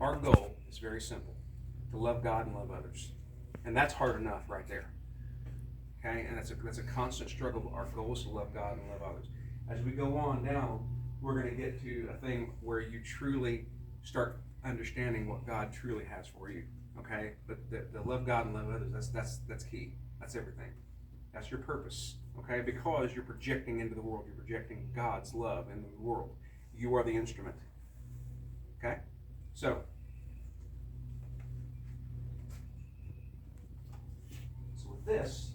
Our goal is very simple: to love God and love others. And that's hard enough right there. Okay? And that's a constant struggle. But our goal is to love God and love others. As we go on down, we're going to get to a thing where you truly start understanding what God truly has for you. Okay? But the love God and love others, that's key. That's everything. That's your purpose. Okay? Because you're projecting into the world. You're projecting God's love into the world. You are the instrument. Okay? So with this,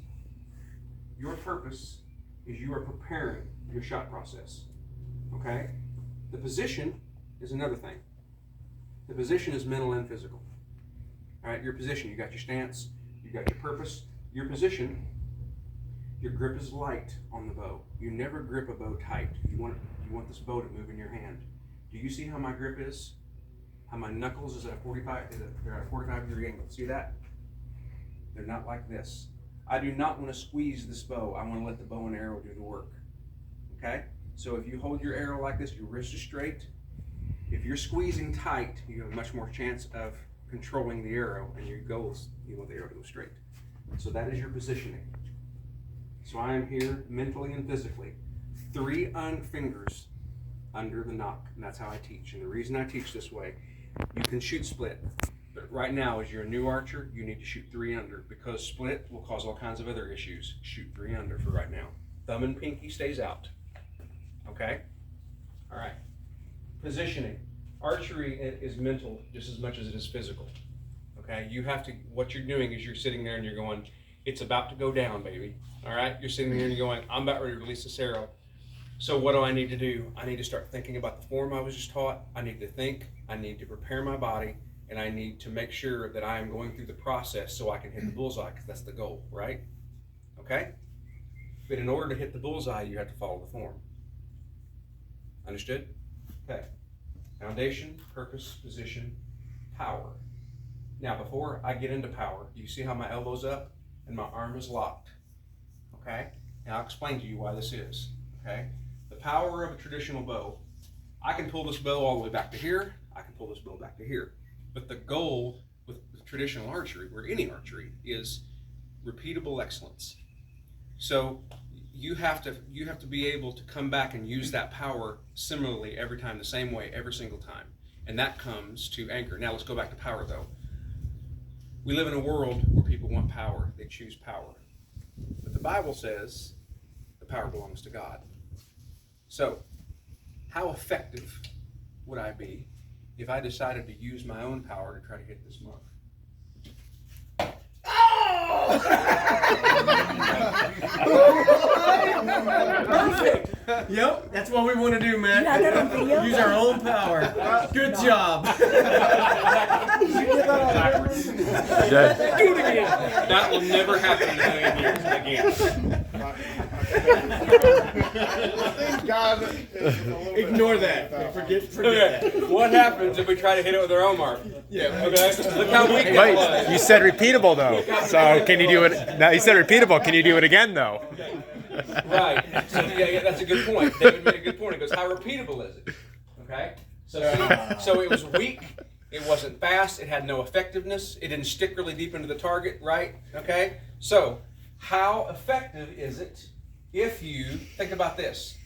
your purpose is you are preparing your shot process. Okay? The position is another thing. The position is mental and physical. All right, your position, you got your stance, you got your purpose. Your position, your grip is light on the bow. You never grip a bow tight. You want this bow to move in your hand. Do you see how my grip is? How my knuckles is at a 45, they're at a 45-degree angle. See that? They're not like this. I do not want to squeeze this bow. I want to let the bow and arrow do the work. Okay? So if you hold your arrow like this, your wrist is straight. If you're squeezing tight, you have much more chance of controlling the arrow, and your goal is you want the arrow to go straight. So that is your positioning. So I am here mentally and physically. 3 fingers under the nock, and that's how I teach. And the reason I teach this way, you can shoot split. But right now, as you're a new archer, you need to shoot 3 under, because split will cause all kinds of other issues. Shoot 3 under for right now. Thumb and pinky stays out. Okay? All right. Positioning. Archery is mental just as much as it is physical. Okay? You have to, what you're doing is you're sitting there and you're going, it's about to go down, baby. All right? You're sitting there and you're going, I'm about ready to release this arrow. So what do I need to do? I need to start thinking about the form I was just taught. I need to think. I need to prepare my body. And I need to make sure that I am going through the process so I can hit the bullseye, because that's the goal, right? Okay? But in order to hit the bullseye, you have to follow the form. Understood? Okay. Foundation, purpose, position, power. Now, before I get into power, you see how my elbow's up and my arm is locked? Okay? And I'll explain to you why this is. Okay? The power of a traditional bow. I can pull this bow all the way back to here. I can pull this bow back to here. But the goal with traditional archery, or any archery, is repeatable excellence. So you have to be able to come back and use that power similarly every time, the same way, every single time. And that comes to anchor. Now let's go back to power, though. We live in a world where people want power. They choose power. But the Bible says the power belongs to God. So how effective would I be if I decided to use my own power to try to hit this mark? Perfect. Yep, that's what we want to do, man. You got that on video? Use our own power. Good job. Do it again. That will never happen in a million years again. Thank God. Ignore that. Forget that. What happens if we try to hit it with our own mark? Yeah. Okay. Look how weak that Wait, was. you said repeatable though. So can you do it? Now you said repeatable. Can you do it again though? Right. So yeah, that's a good point. David made a good point. He goes, how repeatable is it? Okay. So it was weak. It wasn't fast. It had no effectiveness. It didn't stick really deep into the target. Right. Okay. So how effective is it if you think about this?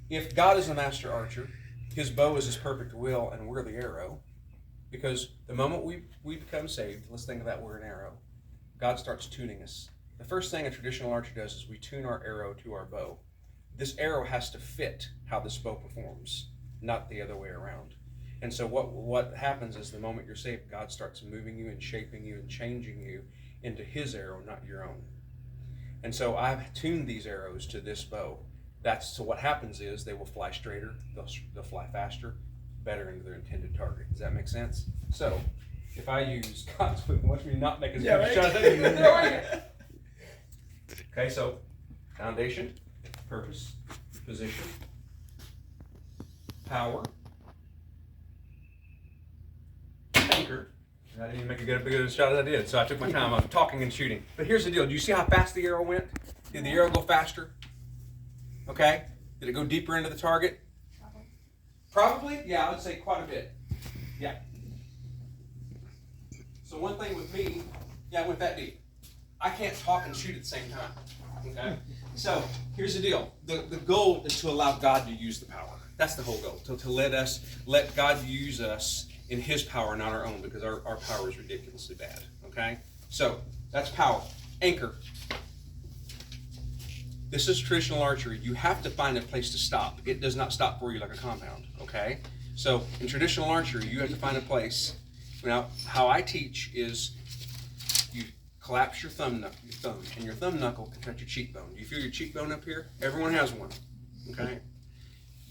If God is the master archer, His bow is His perfect will, and we're the arrow. Because the moment we become saved, let's think of that word, an arrow. God starts tuning us. The first thing a traditional archer does is we tune our arrow to our bow. This arrow has to fit how this bow performs, not the other way around. And so what happens is the moment you're saved, God starts moving you and shaping you and changing you into His arrow, not your own. And so I've tuned these arrows to this bow. So what happens is they will fly straighter, they'll fly faster, better into their intended target. Does that make sense? So if I use God's will, watch me not make as good a shot as I'm throwing it. Okay, so foundation, purpose, position, power, anchor. I didn't even make a good shot as I did, so I took my time. I'm talking and shooting. But here's the deal. Do you see how fast the arrow went? Did the arrow go faster? Okay. Did it go deeper into the target? Probably? Yeah, I would say quite a bit. Yeah. So one thing with me, yeah, I went that deep. I can't talk and shoot at the same time. Okay? So here's the deal. The goal is to allow God to use the power. That's the whole goal. To let God use us in his power, not our own, because our power is ridiculously bad. Okay? So that's power. Anchor. This is traditional archery. You have to find a place to stop. It does not stop for you like a compound. Okay? So in traditional archery, you have to find a place. Now, how I teach is you collapse your thumb, and your thumb knuckle can touch your cheekbone. Do you feel your cheekbone up here? Everyone has one. Okay?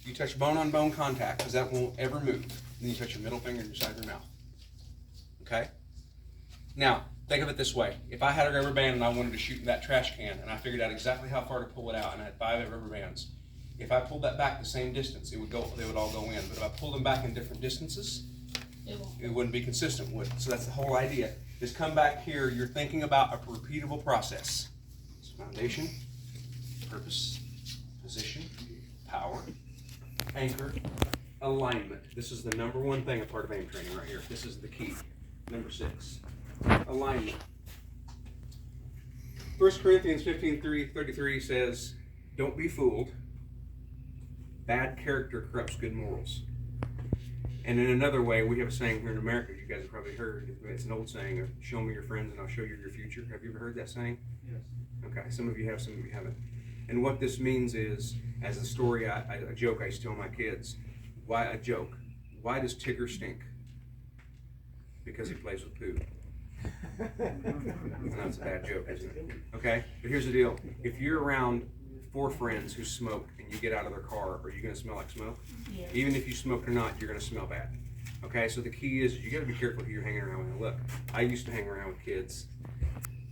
You touch bone-on-bone contact, because that won't ever move. And then you touch your middle finger and your side of your mouth. Okay? Now, think of it this way. If I had a rubber band and I wanted to shoot in that trash can, and I figured out exactly how far to pull it out, and I had 5 rubber bands, if I pulled that back the same distance, they would all go in. But if I pulled them back in different distances, it wouldn't be consistent, would it? So that's the whole idea. Is come back here, you're thinking about a repeatable process. So foundation, purpose, position, power, anchor, alignment. This is the number one thing, a part of aim training right here. This is the key. Number 6, alignment. 1 Corinthians 15:33 says, don't be fooled. Bad character corrupts good morals. And in another way, we have a saying here in America, you guys have probably heard, it's an old saying of, show me your friends and I'll show you your future. Have you ever heard that saying? Yes. Okay, some of you have, some of you haven't. And what this means is, as a story, a joke I used to tell my kids, why does Tigger stink? Because he plays with poo. That's a bad joke, isn't it? Okay, but here's the deal. If you're around 4 friends who smoke and you get out of their car, are you going to smell like smoke? Yeah. Even if you smoke or not, you're going to smell bad. Okay, so the key is you got to be careful who you're hanging around with. Look, I used to hang around with kids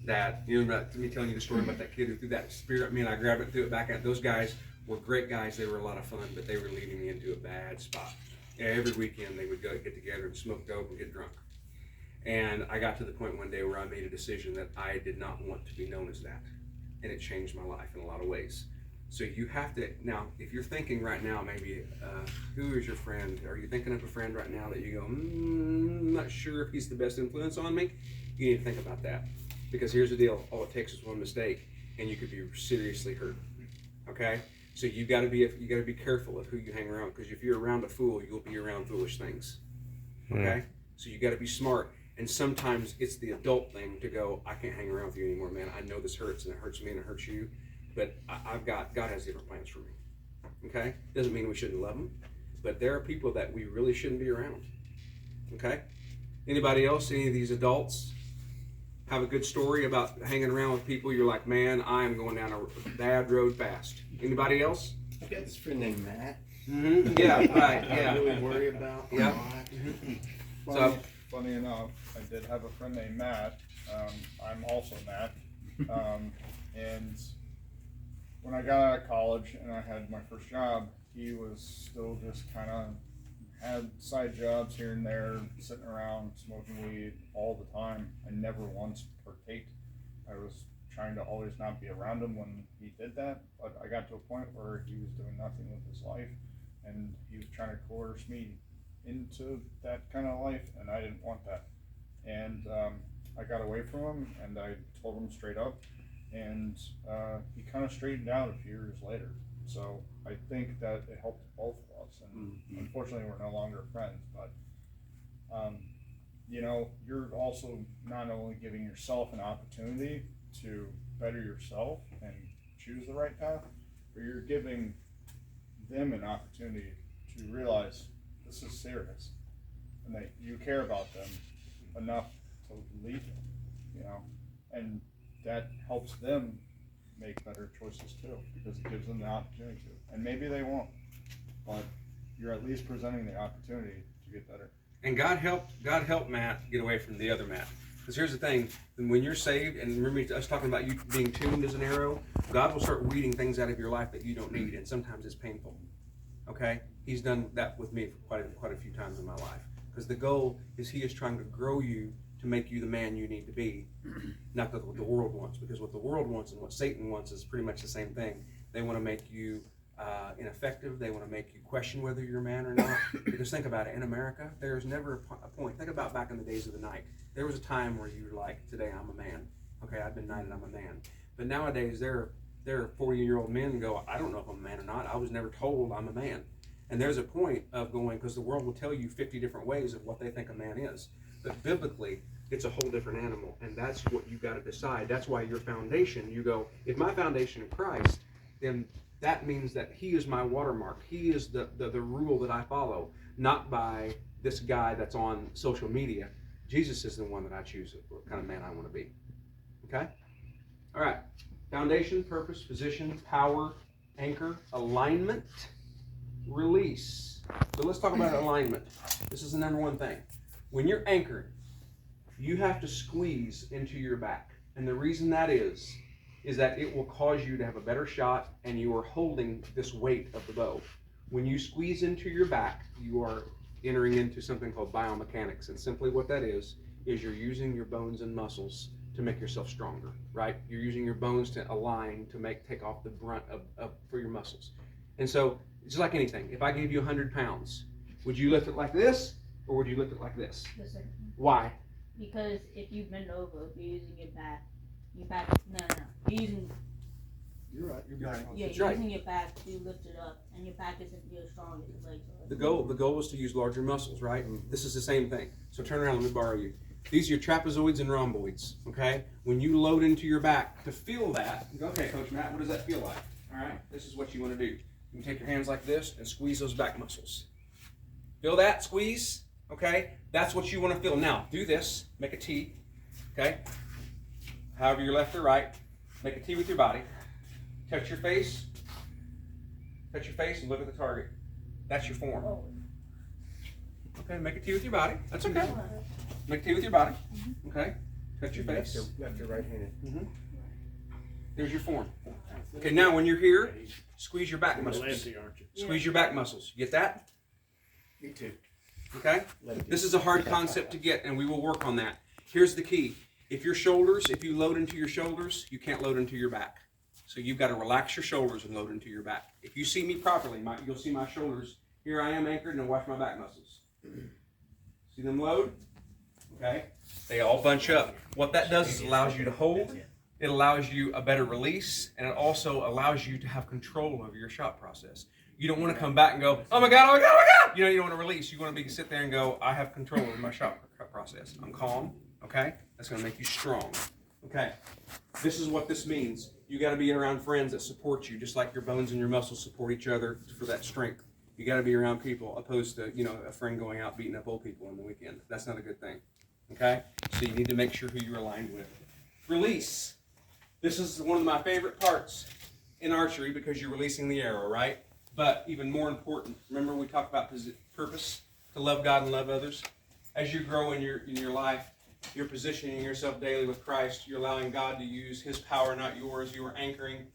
that, you know, about me telling you the story about that kid who threw that spear at me and I grabbed it and threw it back at. Those guys were great guys. They were a lot of fun, but they were leading me into a bad spot. Every weekend they would go get together and smoke dope and get drunk. And I got to the point one day where I made a decision that I did not want to be known as that. And it changed my life in a lot of ways. So you have to, now, if you're thinking right now, maybe, who is your friend? Are you thinking of a friend right now that you go, I'm not sure if he's the best influence on me? You need to think about that. Because here's the deal, all it takes is one mistake and you could be seriously hurt, okay? So you gotta be careful of who you hang around, because if you're around a fool, you'll be around foolish things, okay? So you gotta be smart. And sometimes it's the adult thing to go, I can't hang around with you anymore, man. I know this hurts and it hurts me and it hurts you, but God has different plans for me, okay? Doesn't mean we shouldn't love them, but there are people that we really shouldn't be around, okay? Anybody else, any of these adults have a good story about hanging around with people you're like, man, I am going down a bad road fast? Anybody else? I got this friend named Matt. Mm-hmm. Yeah, right, I yeah. really worry about a Yeah. lot. So, Funny enough, I did have a friend named Matt. I'm also Matt. And when I got out of college and I had my first job, he was still just kind of had side jobs here and there, sitting around smoking weed all the time. I never once partaked. I was trying to always not be around him when he did that, but I got to a point where he was doing nothing with his life and he was trying to coerce me into that kind of life, and I didn't want that. And I got away from him and I told him straight up, and he kind of straightened out a few years later. So I think that it helped both of us, and unfortunately we're no longer friends, but you know, you're also not only giving yourself an opportunity to better yourself and choose the right path, but you're giving them an opportunity to realize this is serious and that you care about them enough to lead them, you know, and that helps them make better choices too, because it gives them the opportunity to. And maybe they won't, but you're at least presenting the opportunity to get better. and God helped Matt get away from the other Matt. Because here's the thing, when you're saved, and remember us talking about you being tuned as an arrow, God will start weeding things out of your life that you don't need, and sometimes it's painful. Okay? He's done that with me for quite a few times in my life. Because the goal is He is trying to grow you to make you the man you need to be, not what the world wants. Because what the world wants and what Satan wants is pretty much the same thing. They want to make you ineffective. They want to make you question whether you're a man or not. Because think about it, in America, there's never a point. Think about back in the days of the night. There was a time where you were like, today I'm a man. Okay, I've been knighted, I'm a man. But nowadays, there are 40-year-old men who go, I don't know if I'm a man or not. I was never told I'm a man. And there's a point of going, because the world will tell you 50 different ways of what they think a man is. But biblically, it's a whole different animal. And that's what you got to decide. That's why your foundation, you go, if my foundation is Christ, then that means that he is my watermark. He is the rule that I follow, not by this guy that's on social media. Jesus is the one that I choose what kind of man I want to be. Okay? All right. Foundation, purpose, position, power, anchor, alignment, release. So let's talk about alignment. This is the number one thing. When you're anchored, you have to squeeze into your back. And the reason that is that it will cause you to have a better shot, and you are holding this weight of the bow. When you squeeze into your back, you are entering into something called biomechanics. And simply what that is you're using your bones and muscles to make yourself stronger, right? You're using your bones to align, to take off the brunt for your muscles. And so, it's like anything. If I gave you 100 pounds, would you lift it like this, or would you lift it like this? Yes, sir. Why? Because if you bend over, you're using your back. No. You're using, You're right. You're right. yeah, That's you're right. using your back to lift it up, and your back isn't real strong as your legs are. The goal is to use larger muscles, right? This is the same thing. So turn around, let me borrow you. These are your trapezoids and rhomboids, okay? When you load into your back to feel that, you go, okay, Coach Matt, what does that feel like? All right, this is what you want to do. You take your hands like this and squeeze those back muscles. Feel that? Squeeze, okay? That's what you want to feel. Now, do this. Make a T, okay? However, your left or right. Make a T with your body. Touch your face. Touch your face and look at the target. That's your form. Oh. Okay, make a T with your body. That's okay. Make a T with your body. Okay. Touch your face. Left or right-handed. There's your form. Okay, now when you're here, squeeze your back You're muscles. lefty, aren't you? Squeeze your back muscles. You get that? Me too. Okay? This is a hard concept to get, and we will work on that. Here's the key. If you load into your shoulders, you can't load into your back. So you've got to relax your shoulders and load into your back. If you see me properly, you'll see my shoulders. Here I am anchored, and watch my back muscles. See them load? Okay? They all bunch up. What that does is allows you to hold. It allows you a better release, and it also allows you to have control over your shot process. You don't want to come back and go, oh my God, oh my God, oh my God. You don't want to release. You want to sit there and go, I have control over my shot process. I'm calm, okay? That's going to make you strong, okay? This is what this means. You got to be around friends that support you, just like your bones and your muscles support each other for that strength. You got to be around people opposed to, a friend going out beating up old people on the weekend. That's not a good thing, okay? So you need to make sure who you're aligned with. Release. This is one of my favorite parts in archery because you're releasing the arrow, right? But even more important, remember we talked about purpose, to love God and love others. As you grow in your life, you're positioning yourself daily with Christ. You're allowing God to use His power, not yours. You are anchoring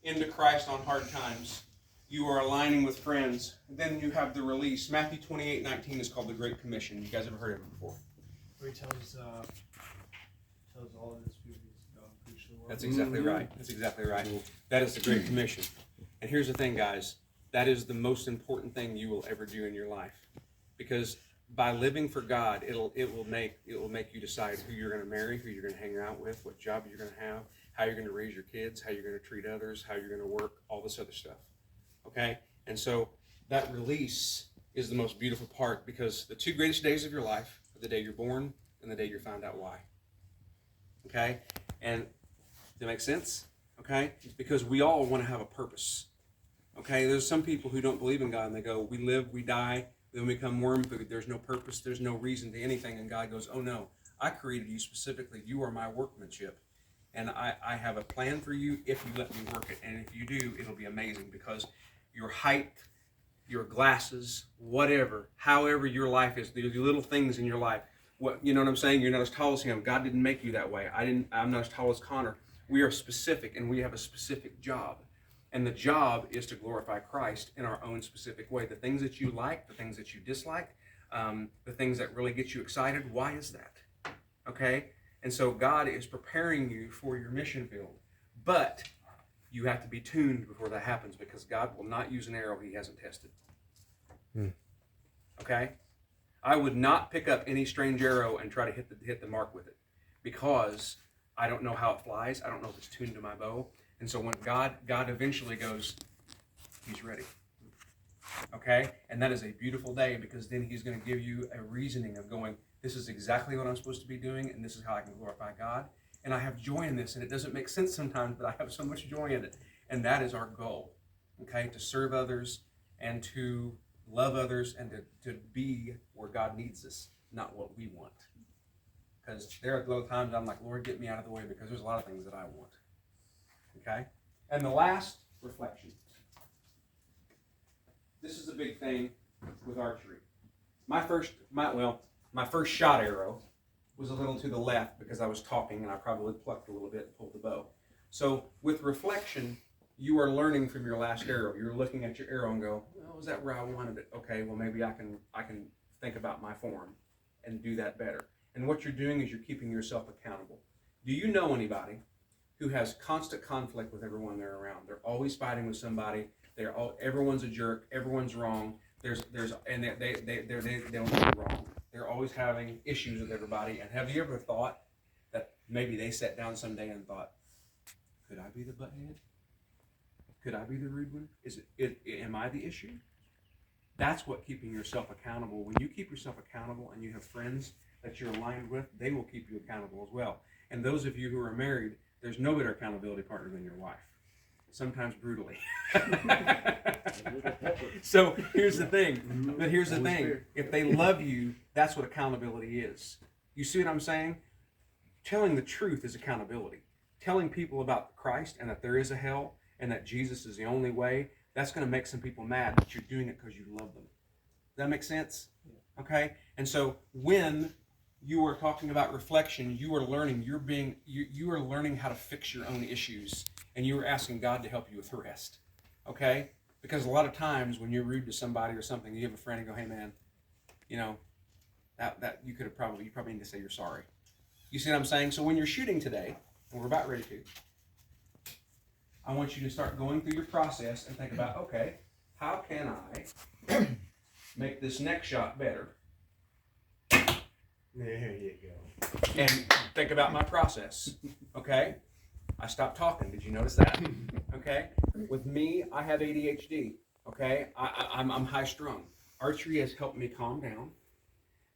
into Christ on hard times. You are aligning with friends. Then you have the release. Matthew 28:19 is called the Great Commission. You guys ever heard of it before? Where he tells all of his people to go and preach the word. That's exactly right. That's exactly right. That is the Great Commission. And here's the thing, guys. That is the most important thing you will ever do in your life. Because by living for God, it will make you decide who you're going to marry, who you're going to hang out with, what job you're going to have, how you're going to raise your kids, how you're going to treat others, how you're going to work, all this other stuff. Okay? And so that release is the most beautiful part, because the two greatest days of your life are the day you're born and the day you're found out why. Okay? And does that make sense? Okay? Because we all want to have a purpose. Okay? There's some people who don't believe in God, and they go, we live, we die, then we become worm food. There's no purpose, there's no reason to anything. And God goes, oh no, I created you specifically. You are my workmanship. And I have a plan for you if you let me work it. And if you do, it'll be amazing, because your height, your glasses, whatever, however your life is, the little things in your life, you know what I'm saying? You're not as tall as him. God didn't make you that way. I'm not as tall as Connor. We are specific, and we have a specific job. And the job is to glorify Christ in our own specific way. The things that you like, the things that you dislike, the things that really get you excited, why is that? Okay? And so God is preparing you for your mission field. But you have to be tuned before that happens, because God will not use an arrow he hasn't tested. Okay? I would not pick up any strange arrow and try to hit the mark with it, because I don't know how it flies. I don't know if it's tuned to my bow. And so when God eventually goes, he's ready. Okay? And that is a beautiful day, because then he's going to give you a reasoning of going, this is exactly what I'm supposed to be doing, and this is how I can glorify God. And I have joy in this, and it doesn't make sense sometimes, but I have so much joy in it. And that is our goal, okay? To serve others and to love others and to be where God needs us, not what we want. Because there are little times I'm like, Lord, get me out of the way, because there's a lot of things that I want, okay? And the last reflection. This is a big thing with archery. My first shot arrow was a little to the left because I was talking and I probably plucked a little bit and pulled the bow. So with reflection, you are learning from your last arrow. You're looking at your arrow and go, well, is that where I wanted it? Okay, well maybe I can think about my form and do that better. And what you're doing is you're keeping yourself accountable. Do you know anybody who has constant conflict with everyone they're around? They're always fighting with somebody. Everyone's a jerk. Everyone's wrong. They don't get wrong. They're always having issues with everybody. And have you ever thought that maybe they sat down someday and thought, could I be the butthead? Could I be the rude one? Am I the issue? That's what keeping yourself accountable. When you keep yourself accountable and you have friends that you're aligned with, they will keep you accountable as well. And those of you who are married, there's no better accountability partner than your wife. Sometimes brutally. So here's the thing. But here's the thing. If they love you, that's what accountability is. You see what I'm saying? Telling the truth is accountability. Telling people about Christ and that there is a hell and that Jesus is the only way, that's going to make some people mad, but you're doing it because you love them. Does that make sense? Okay? And so when you are talking about reflection, you are learning, you are learning how to fix your own issues, and you are asking God to help you with the rest. Okay? Because a lot of times when you're rude to somebody or something, you have a friend and go, hey man, you know, that you probably need to say you're sorry. You see what I'm saying? So when you're shooting today, and we're about ready to, I want you to start going through your process and think about, okay, how can I make this next shot better? There you go. And think about my process, okay? I stopped talking. Did you notice that? Okay? With me, I have ADHD, okay? I'm high strung. Archery has helped me calm down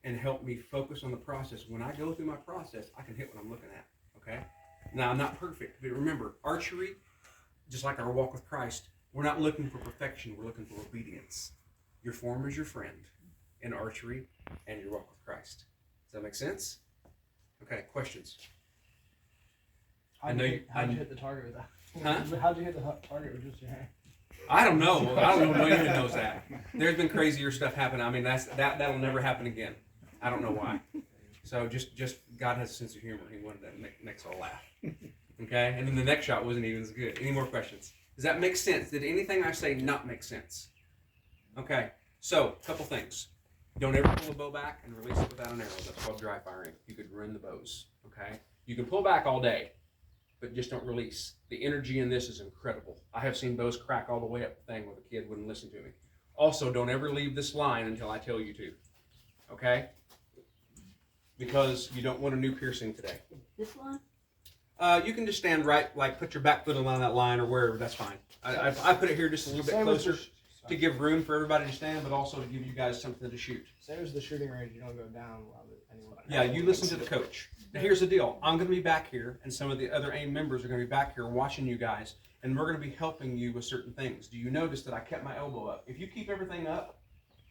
and helped me focus on the process. When I go through my process, I can hit what I'm looking at, okay? Now, I'm not perfect, but remember, archery, just like our walk with Christ, we're not looking for perfection, we're looking for obedience. Your form is your friend in archery and your walk with Christ. Does that make sense? Okay, questions? How'd you hit the target with that? Huh? How'd you hit the target with just your hand? I don't know. I don't know. No one even knows that. There's been crazier stuff happen. I mean, that'll never happen again. I don't know why. So just God has a sense of humor. He wanted to make us all laugh. Okay? And then the next shot wasn't even as good. Any more questions? Does that make sense? Did anything I say not make sense? Okay. So, a couple things. Don't ever pull a bow back and release it without an arrow. That's called dry firing. You could ruin the bows. Okay? You can pull back all day, but just don't release. The energy in this is incredible. I have seen bows crack all the way up the thing where the kid wouldn't listen to me. Also, don't ever leave this line until I tell you to. Okay? Because you don't want a new piercing today. This one? You can just stand right, like put your back foot along that line or wherever, that's fine. I put it here just a little bit closer to give room for everybody to stand, but also to give you guys something to shoot. Same as the shooting range, you don't go down while anyone. Yeah, you listen to the coach. Now here's the deal. I'm going to be back here, and some of the other AIM members are going to be back here watching you guys, and we're going to be helping you with certain things. Do you notice that I kept my elbow up? If you keep everything up,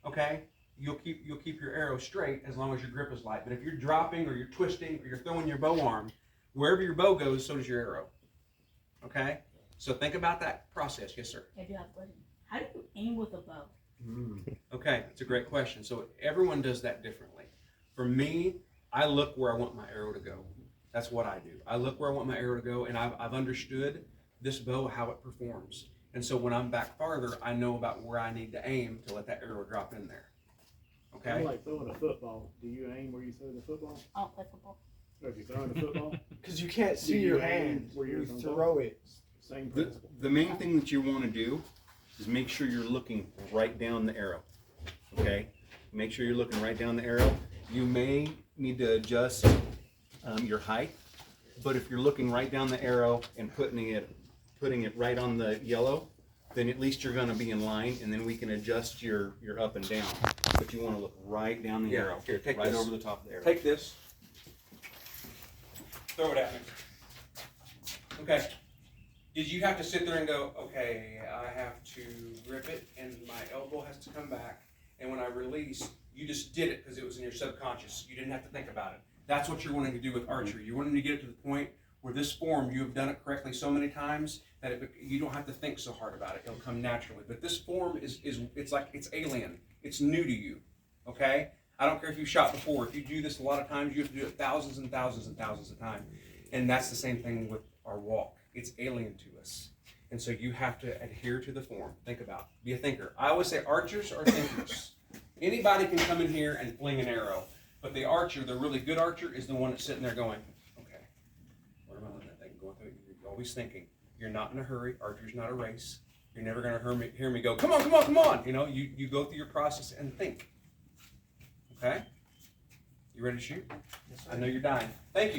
okay, you'll keep your arrow straight as long as your grip is light. But if you're dropping or you're twisting or you're throwing your bow arm, wherever your bow goes, so does your arrow. Okay? So think about that process. Yes, sir. I do have a question. How do you aim with a bow? Okay, it's a great question. So everyone does that differently. For me, I look where I want my arrow to go. That's what I do. I look where I want my arrow to go, and I've understood this bow, how it performs. And so when I'm back farther, I know about where I need to aim to let that arrow drop in there. Okay? Kind of like throwing a football. Do you aim where you throw the football? I don't play football. Or if you're throwing a football? Because you can't see Do you your aim hand where when you're you on throw it. Same The, principle. the main thing that you want to do is make sure you're looking right down the arrow. Okay? Make sure you're looking right down the arrow. You may need to adjust your height, but if you're looking right down the arrow and putting it right on the yellow, then at least you're going to be in line, and then we can adjust your up and down. But you want to look right down the Yeah, arrow, here, take right this. over the top of the arrow. Take this. Throw it at me. Okay. Did you have to sit there and go, okay, I have to grip it and my elbow has to come back, and when I release, you just did it because it was in your subconscious. You didn't have to think about it. That's what you're wanting to do with archery. You're wanting to get it to the point where this form, you have done it correctly so many times that you don't have to think so hard about it. It'll come naturally. But this form it's like it's alien. It's new to you. Okay? I don't care if you shot before. If you do this a lot of times, you have to do it thousands and thousands and thousands of times. And that's the same thing with our walk. It's alien to us. And so you have to adhere to the form. Think about it. Be a thinker. I always say archers are thinkers. Anybody can come in here and fling an arrow. But the archer, the really good archer, is the one that's sitting there going, okay, what am I letting that thing go through? You're always thinking. You're not in a hurry. Archer's not a race. You're never going to hear me go, come on, come on, come on. You know, you go through your process and think. Okay? You ready to shoot? I know you're dying. Thank you.